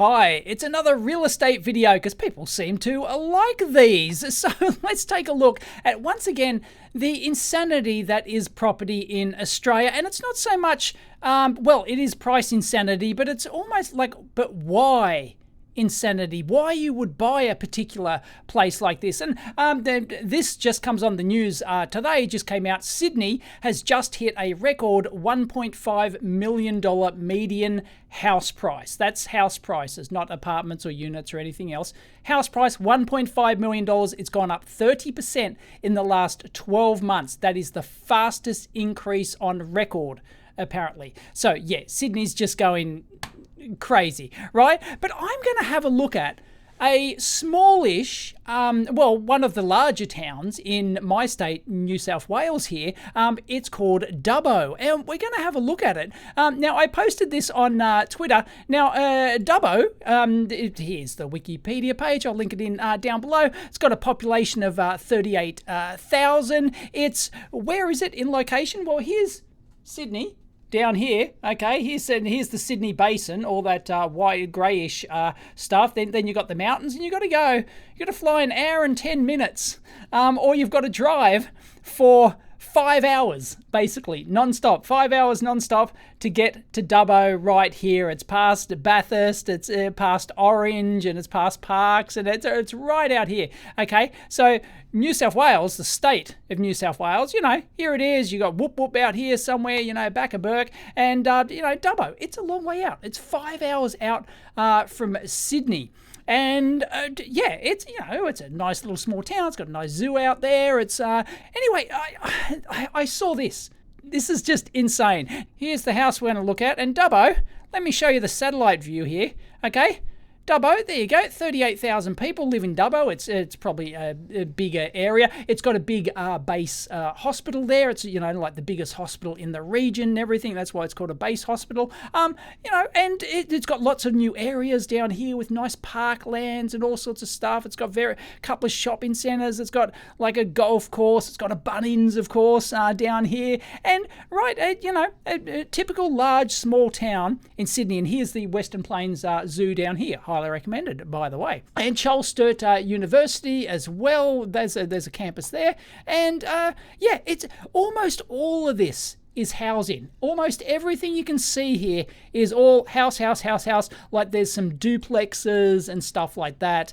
Hi, it's another real estate video because people seem to like these. So let's take a look at, once again, the insanity that is property in Australia. And it's not so much, well, it is price insanity, but it's almost like, but why insanity? Why you would buy a particular place like this? And this just comes on the news today. It just came out. Sydney has just hit a record $1.5 million median house price. That's house prices, not apartments or units or anything else. House price, $1.5 million. It's gone up 30% in the last 12 months. That is the fastest increase on record, apparently. So yeah, Sydney's just going crazy, right? But I'm going to have a look at a smallish, well, one of the larger towns in my state, New South Wales here. It's called Dubbo, and we're going to have a look at it. Now, I posted this on Twitter. Now, Dubbo, here's the Wikipedia page. I'll link it in down below. It's got a population of 38,000. Where is it in location? Well, here's Sydney. Down here, okay, here's the Sydney Basin, all that white, greyish stuff. Then you've got the mountains, and you've got to fly an hour and 10 minutes, or you've got to drive for 5 hours, basically, non-stop. 5 hours non-stop to get to Dubbo right here. It's past Bathurst, it's past Orange, and it's past Parks, and it's right out here, okay? So New South Wales, the state of New South Wales, here it is. You got Whoop Whoop out here somewhere, back of Burke, and, Dubbo, it's a long way out. It's 5 hours out from Sydney. And yeah, it's a nice little small town. It's got a nice zoo out there. It's anyway, I saw this. This is just insane. Here's the house we're going to look at. And Dubbo, let me show you the satellite view here. Okay. Dubbo, there you go. 38,000 people live in Dubbo. It's probably a bigger area. It's got a big base hospital there. It's like the biggest hospital in the region and everything. That's why it's called a base hospital. And it's got lots of new areas down here with nice parklands and all sorts of stuff. It's got a couple of shopping centres. It's got like a golf course. It's got a Bunnings, of course, down here. And right, a typical large small town in Sydney. And here's the Western Plains Zoo down here. Highly recommended, by the way. And Charles Sturt University as well. There's a campus there. And yeah, it's almost all of this is housing. Almost everything you can see here is all house. Like there's some duplexes and stuff like that,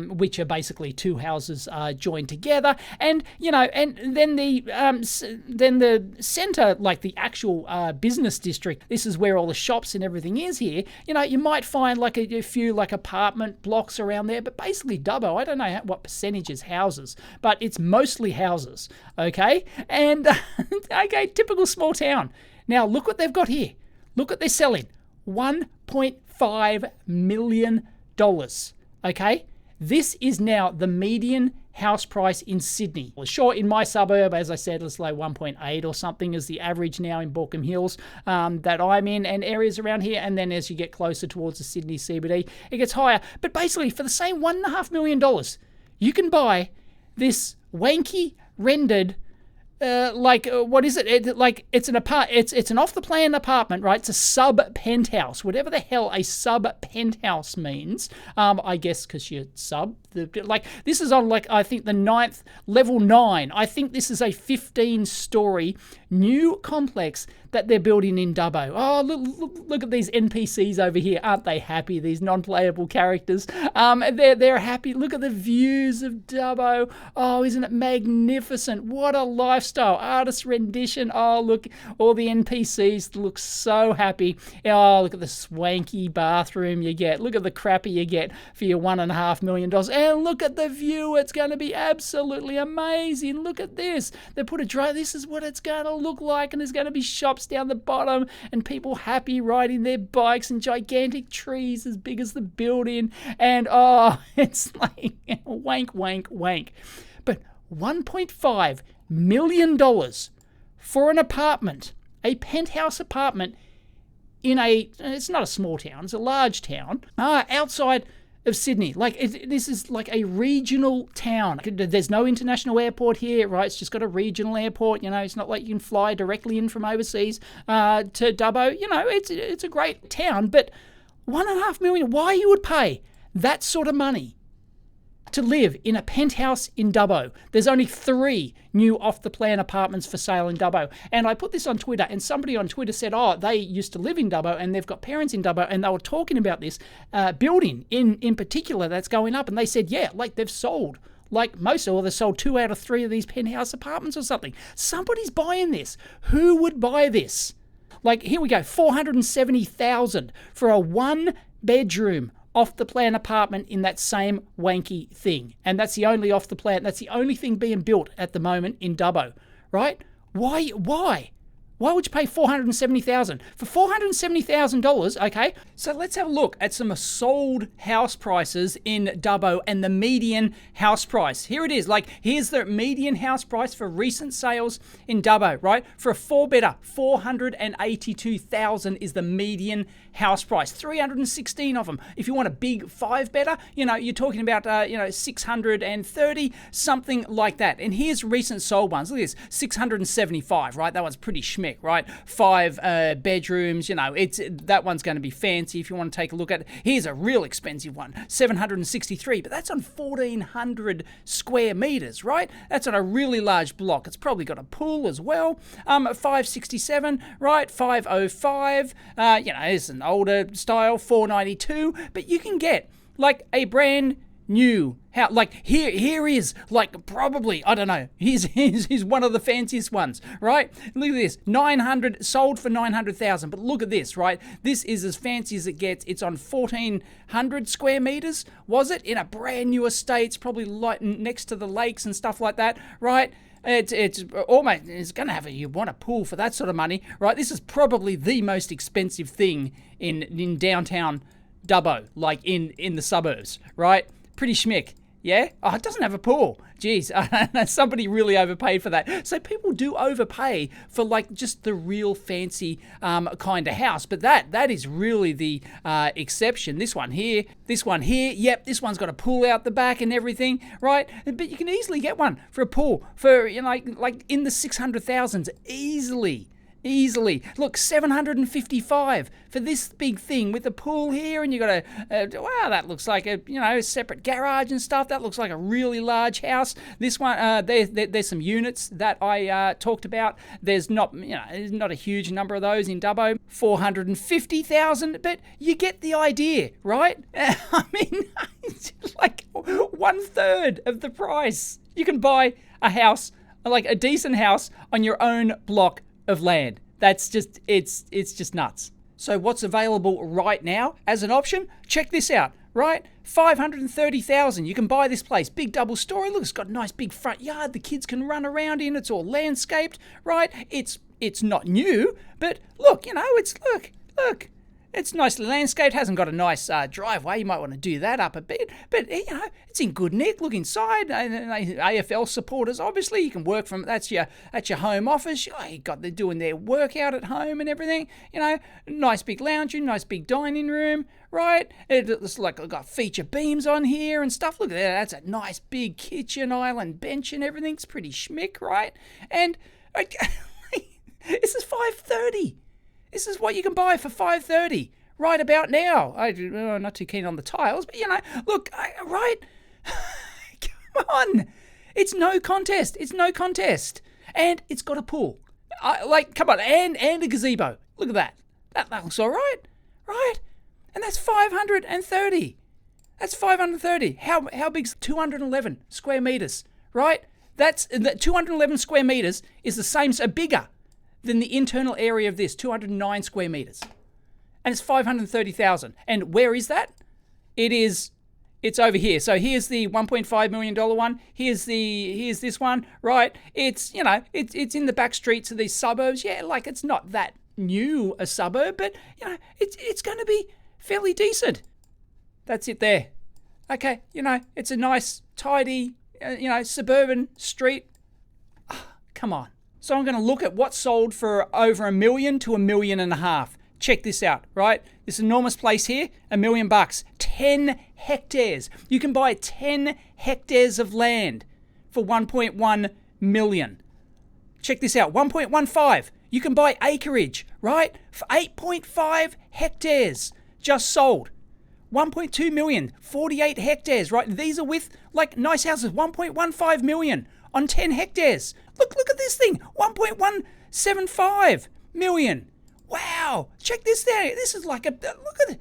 which are basically two houses joined together. And and then the center, like the actual business district. This is where all the shops and everything is here. You might find like a few like apartment blocks around there, but basically Dubbo, I don't know what percentage is houses, but it's mostly houses. Okay, and okay, typical small town. Now look what they've got here. Look what they're selling. $1.5 million. Okay? This is now the median house price in Sydney. Well, sure, in my suburb, as I said, it's like 1.8 or something is the average now in Baulkham Hills that I'm in, and areas around here. And then as you get closer towards the Sydney CBD, it gets higher. But basically, for the same $1.5 million, you can buy this wanky rendered what is it? It's an off the plan apartment, right? It's a sub penthouse, whatever the hell a sub penthouse means. I guess because you're sub. This is on I think the level 9. I think this is a 15-story new complex that they're building in Dubbo. Oh, look at these NPCs over here. Aren't they happy? These non-playable characters. They're happy. Look at the views of Dubbo. Oh, isn't it magnificent? What a lifestyle. Artist rendition. Oh, look, all the NPCs look so happy. Oh, look at the swanky bathroom you get. Look at the crappy you get for your $1.5 million. And look at the view. It's going to be absolutely amazing. Look at this. They put this is what it's going to look like, and there's going to be shops down the bottom and people happy riding their bikes and gigantic trees as big as the building. And oh, it's like wank. But $1.5 million for an apartment, a penthouse apartment in it's not a small town, it's a large town, outside of Sydney. This is like a regional town. There's no international airport here, right? It's just got a regional airport. It's not like you can fly directly in from overseas to Dubbo. It's a great town, but 1.5 million. Why you would pay that sort of money to live in a penthouse in Dubbo? There's only 3 new off-the-plan apartments for sale in Dubbo. And I put this on Twitter, and somebody on Twitter said, oh, they used to live in Dubbo, and they've got parents in Dubbo, and they were talking about this building in particular that's going up. And they said, yeah, like they've sold, like most, or they sold 2 out of 3 of these penthouse apartments or something. Somebody's buying this. Who would buy this? Like, here we go, $470,000 for a 1-bedroom off-the-plan apartment in that same wanky thing. And that's the only off-the-plan, that's the only thing being built at the moment in Dubbo, right? Why? Why would you pay $470,000? For $470,000, okay, so let's have a look at some sold house prices in Dubbo and the median house price. Here it is. Like, here's the median house price for recent sales in Dubbo, right? For a 4-bedder, $482,000 is the median house price. 316 of them. If you want a big 5-bedder, you're talking about, 630, something like that. And here's recent sold ones. Look at this, 675, right? That one's pretty schmick, right? 5 bedrooms, that one's going to be fancy if you want to take a look at it. Here's a real expensive one, 763, but that's on 1,400 square meters, right? That's on a really large block. It's probably got a pool as well. 567, right? 505, it's an older style, 492, but you can get like a brand new house. Like here is like probably, I don't know, here's one of the fanciest ones, right? Look at this, 900, sold for 900,000, but look at this, right? This is as fancy as it gets. It's on 1,400 square meters, was it? In a brand new estate. It's probably like next to the lakes and stuff like that, right? It's almost, it's going to have you want a pool for that sort of money, right? This is probably the most expensive thing in downtown Dubbo, like in the suburbs, right? Pretty schmick, yeah? Oh, it doesn't have a pool. Jeez, somebody really overpaid for that. So people do overpay for like just the real fancy kind of house, but that is really the exception. This one here, yep, this one's got a pool out the back and everything, right? But you can easily get one for a pool for like in the 600,000s easily. Look, 755 for this big thing with the pool here, and you got wow, that looks like a separate garage and stuff. That looks like a really large house. This one, there's some units that I talked about. There's not a huge number of those in Dubbo. 450,000, but you get the idea, right? I mean, it's like 1/3 of the price. You can buy a house, like a decent house, on your own block of land. That's just, it's just nuts. So what's available right now as an option? Check this out, right? 530,000. You can buy this place. Big double story. Look, it's got a nice big front yard. The kids can run around in. It's all landscaped, right? It's not new, but look, look. It's nicely landscaped, hasn't got a nice driveway. You might want to do that up a bit. But, it's in good nick. Look inside. AFL supporters, obviously. You can work from, that's your home office. They're doing their workout at home and everything. Nice big lounge room, nice big dining room, right? It's like I've got feature beams on here and stuff. Look at that. That's a nice big kitchen island bench and everything. It's pretty schmick, right? And this is $530. This is what you can buy for $530 right about now. I'm not too keen on the tiles, but look, right? Come on. It's no contest. And it's got a pool. Come on, and a gazebo. Look at that. That looks all right, right? And that's $530. That's $530. How big's 211 square meters, right? That's the 211 square meters is the same, so bigger than the internal area of this, 209 square meters. And it's 530,000. And where is that? It's over here. So here's the $1.5 million one. Here's this one, right? It's in the back streets of these suburbs. Yeah, like it's not that new a suburb, but it's going to be fairly decent. That's it there. Okay, it's a nice, tidy, suburban street. Come on. So I'm going to look at what sold for over $1 million to $1.5 million. Check this out, right? This enormous place here, $1 million. 10 hectares. You can buy 10 hectares of land for 1.1 million. Check this out, 1.15. You can buy acreage, right? For 8.5 hectares. just sold. 1.2 million, 48 hectares, right? These are with like nice houses, 1.15 million on 10 hectares. Look at this thing, 1.175 million. Wow, check this out. This is like a, look at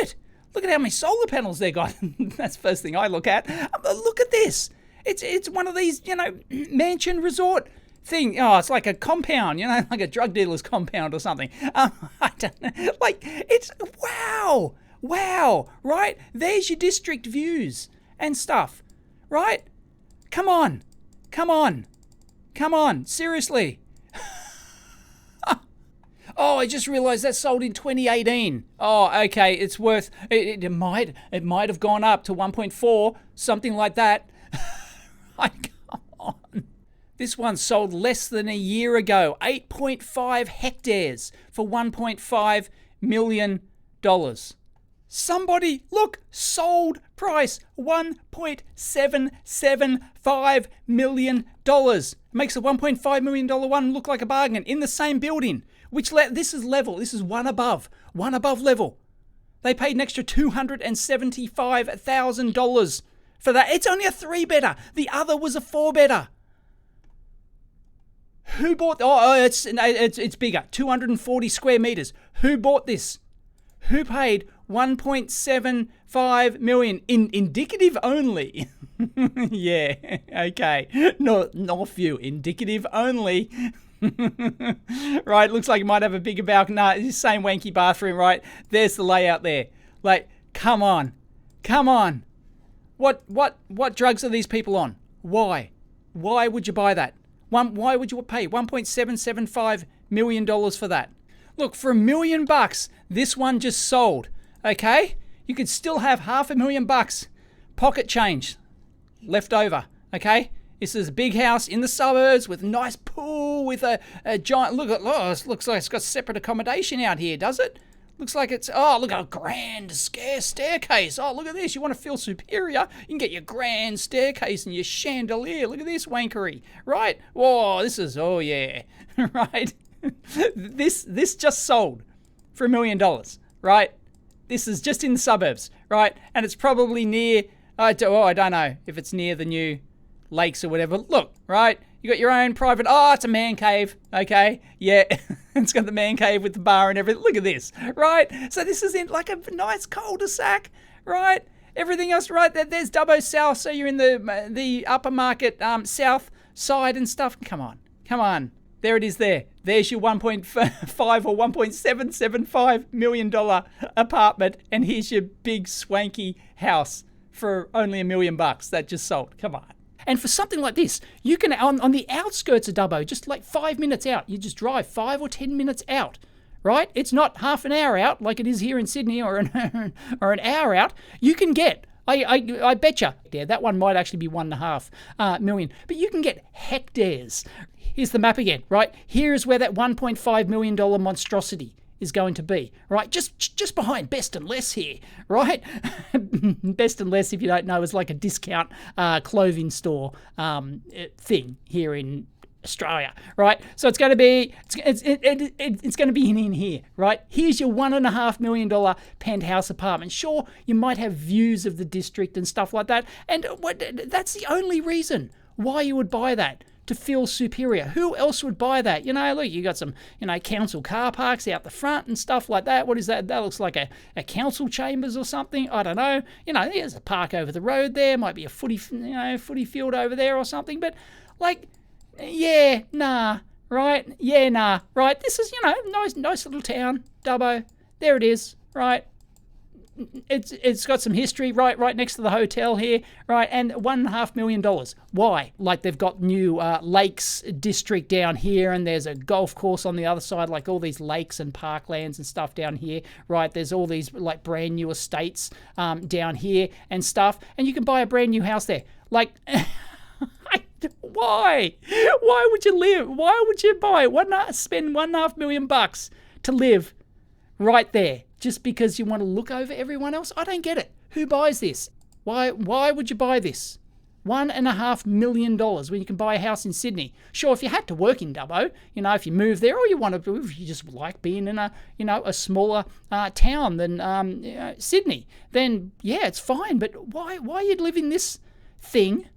it. Look at how many solar panels they got. That's the first thing I look at. Look at this. It's one of these, mansion resort thing. Oh, it's like a compound, like a drug dealer's compound or something. I don't know. Like, it's, wow, right? There's your district views and stuff, right? Come on, seriously. Oh, I just realised that sold in 2018. Oh, okay, it's worth, it might have gone up to 1.4, something like that. Come on. This one sold less than a year ago, 8.5 hectares for $1.5 million. Somebody, look, sold price $1.775 million. Makes the $1.5 million one look like a bargain in the same building. This is level. This is one above level. They paid an extra $275,000 for that. It's only a 3-bedder. The other was a 4-bedder. Who bought? It's bigger. 240 square meters. Who bought this? Who paid 1.75 million in indicative only? Yeah. Okay. Not few. Indicative only. Right, looks like it might have a bigger balcony. No, it's the same wanky bathroom, right? There's the layout there. Like, come on. What drugs are these people on? Why would you buy that? Why would you pay $1.775 million for that? Look, for $1 million, this one just sold. Okay, you could still have $500,000 pocket change left over. Okay. This is a big house in the suburbs with a nice pool with a giant, it looks like it's got separate accommodation out here, does it? Looks like it's, look at a grand staircase. Oh, look at this. You want to feel superior? You can get your grand staircase and your chandelier. Look at this wankery, right? Whoa, this is, oh yeah, right? This just sold for $1 million, right? This is just in the suburbs, right? And it's probably near, I don't know if it's near the new lakes or whatever. Look, right? You got your own private, it's a man cave. Okay. Yeah. It's got the man cave with the bar and everything. Look at this, right? So this is in like a nice cul-de-sac, right? Everything else, right? There's Dubbo South. So you're in the upper market, south side and stuff. Come on. There it is there. There's your 1.5 or $1.775 million apartment. And here's your big swanky house for only $1 million that just sold. Come on. And for something like this, you can, on the outskirts of Dubbo, just like 5 minutes out, you just drive 5 or 10 minutes out, right? It's not half an hour out like it is here in Sydney or an hour out. You can get, I betcha, yeah, that one might actually be 1.5 million, but you can get hectares. Here's the map again, right? Here's where that $1.5 million monstrosity is going to be, right? Just behind Best and Less here, right? Best and Less, if you don't know, is like a discount clothing store thing here in Australia, right? So it's going to be it's going to be in here, right? Here's your $1.5 million penthouse apartment. Sure, you might have views of the district and stuff like that, and that's the only reason why you would buy that. To feel superior. Who else would buy that? Look, you got some, council car parks out the front and stuff like that. What is that? That looks like a council chambers or something. I don't know. There's a park over the road there. Might be a footy field over there or something. But right? Yeah, nah, right? This is, nice little town, Dubbo. There it is, right? It's got some history right next to the hotel here, right? And $1.5 million. Why? Like they've got new lakes district down here, and there's a golf course on the other side, like all these lakes and parklands and stuff down here, right? There's all these like brand new estates down here and stuff, and you can buy a brand new house there. Like, why? Why would you live? Why would you spend $1.5 million to live right there? Just because you want to look over everyone else? I don't get it. Who buys this? Why would you buy this? $1.5 million when you can buy a house in Sydney. Sure, if you had to work in Dubbo, if you move there, or if you just like being in a smaller town than Sydney, then yeah, it's fine. But why you'd live in this thing,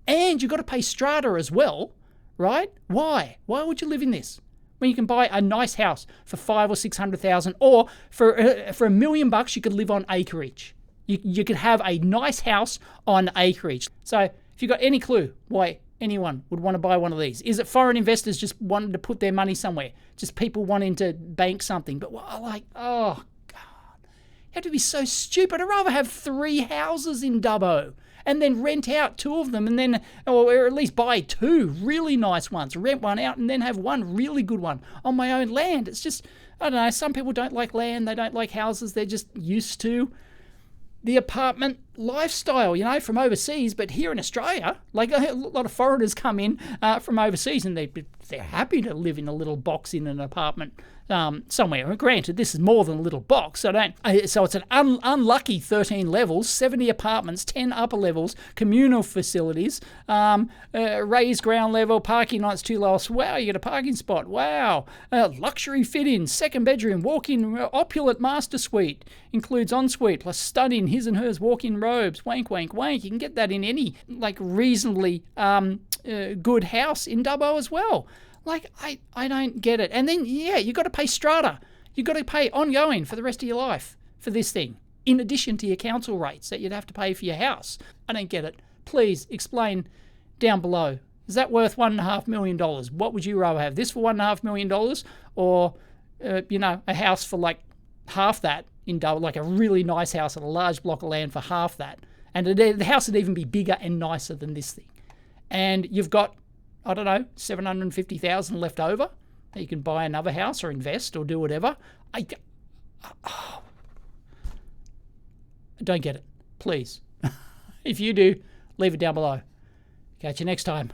and you've got to pay strata as well, right? Why would you live in this when you can buy a nice house for $500,000 or $600,000, or for $1 million you could live on acreage? You could have a nice house on acreage. So if you've got any clue why anyone would want to buy one of these, is it foreign investors just wanting to put their money somewhere? Just people wanting to bank something? But oh God, you have to be so stupid. I'd rather have 3 houses in Dubbo and then rent out 2 of them, and then, or at least buy 2 really nice ones, rent one out, and then have 1 really good one on my own land. It's just, I don't know, some people don't like land, they don't like houses, they're just used to the apartment lifestyle, from overseas. But here in Australia, like a lot of foreigners come in from overseas, and they're happy to live in a little box in an apartment somewhere. And granted, this is more than a little box. So it's an unlucky 13 levels, 70 apartments, 10 upper levels, communal facilities, raised ground level, parking lots 2 levels. Wow, you get a parking spot. Wow, luxury fit-in, 2nd bedroom, walk-in opulent master suite, includes ensuite plus stunning his and hers walk-in robes. Wank, wank, wank. You can get that in any reasonably good house in Dubbo as well. I don't get it. And then, yeah, you got to pay strata. You got to pay ongoing for the rest of your life for this thing, in addition to your council rates that you'd have to pay for your house. I don't get it. Please explain down below. Is that worth $1.5 million? What would you rather have? This for $1.5 million, or a house for half that in Dubbo, like a really nice house on a large block of land for half that? And the house would even be bigger and nicer than this thing. And you've got, I don't know, $750,000 left over that you can buy another house or invest or do whatever. I don't get it. Please. If you do, leave it down below. Catch you next time.